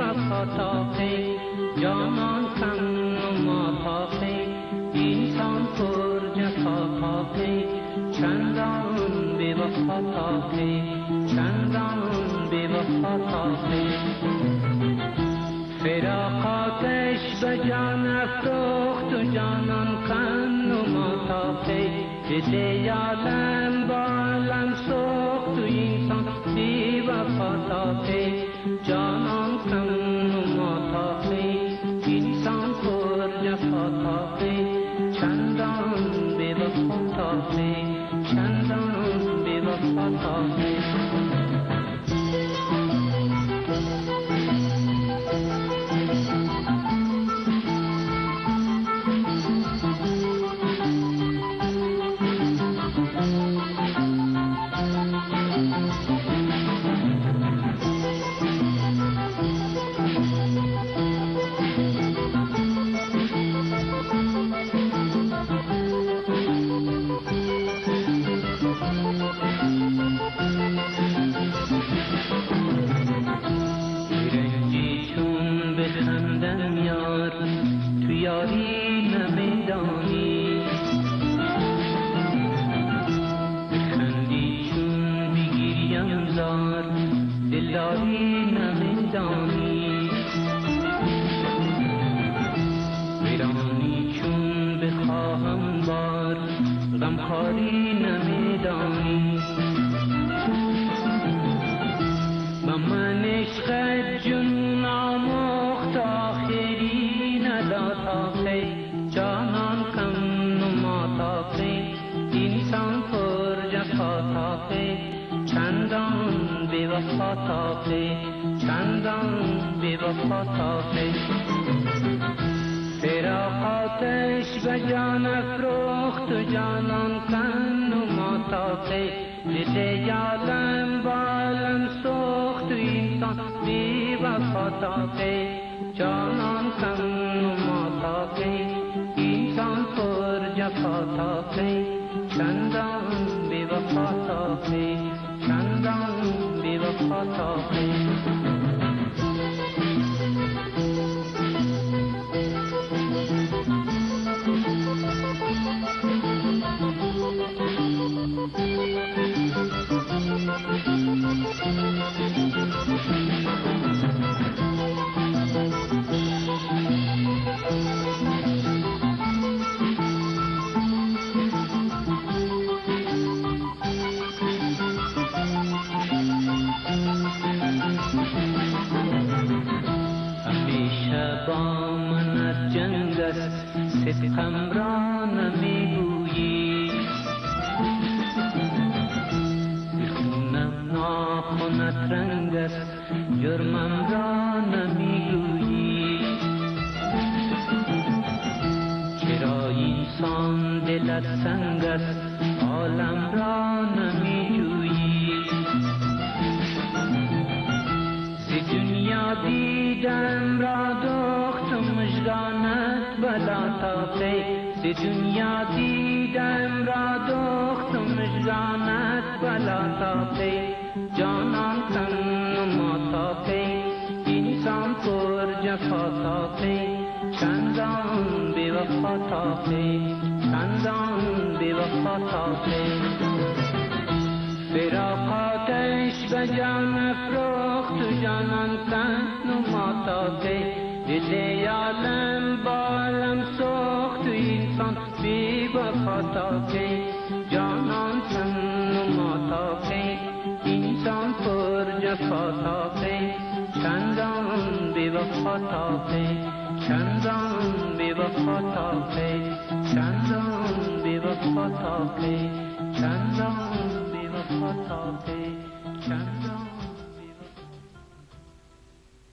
وفا تاقی جانان کن و ما تاقی اینسان پر جفا تاقی چندان بی وفا تاقی چندان بی وفا تاقی فراقاتش به جان افروخت و جانان کن و ما تاقی دل عالم با عالم سوخت و اینسان بی وفا تاقی جانان کن و ما تاقی اینسان پر جفا تاقی چندان بی وفا تاقی چندان بی وفا تاقی تو یاری نمیدانی بخندی چون بگیریم زار دلداری نمیدانی ویرانی چون بخواهم بار غمخواری نمیدانی با من عشقت جنون آموخت آخری نداتاقی جانان کن و ما تاقی اینسان پر جفا تاقی چندان بی وفا تاقی چندان بی وفا تاقی فراقاتش به جان افروخت و جانان کن و ما تاقی دل عالم با عالم سوخت و اینسان بی وفا تاقی جانان کن و ما تاقی اینسان پر جفا تاقی چندان بی وفا تاقی چندان بی وفا تاقی همیشه با من از جنگ است صدقم را نمیگویی بخونم ناخنت رنگ است جرمم را نمیگویی چرا اینسان دلت سنگ است عالم را نمیجویی ز دنیا دیدم را دخت و مژگانت بلا تاقی ز دنیا دیدم را دخت و مژگانت بلا تاقی جانان کن و ما تاقی اینسان پر جفا تاقی چندان بی وفا تاقی چندان بی وفا تاقی فراقاتش به جان افروخت و جانان کن و ما تاقی دل عالم با عالم سوخت و اینسان بی وفا تاقی جانان کن و ما تاقی اینسان پر جفا تاقی چندان بی وفا تاقی چندان بی وفا تاقی چندان بی وفا تاقی چندان بی وفا تاقی چندان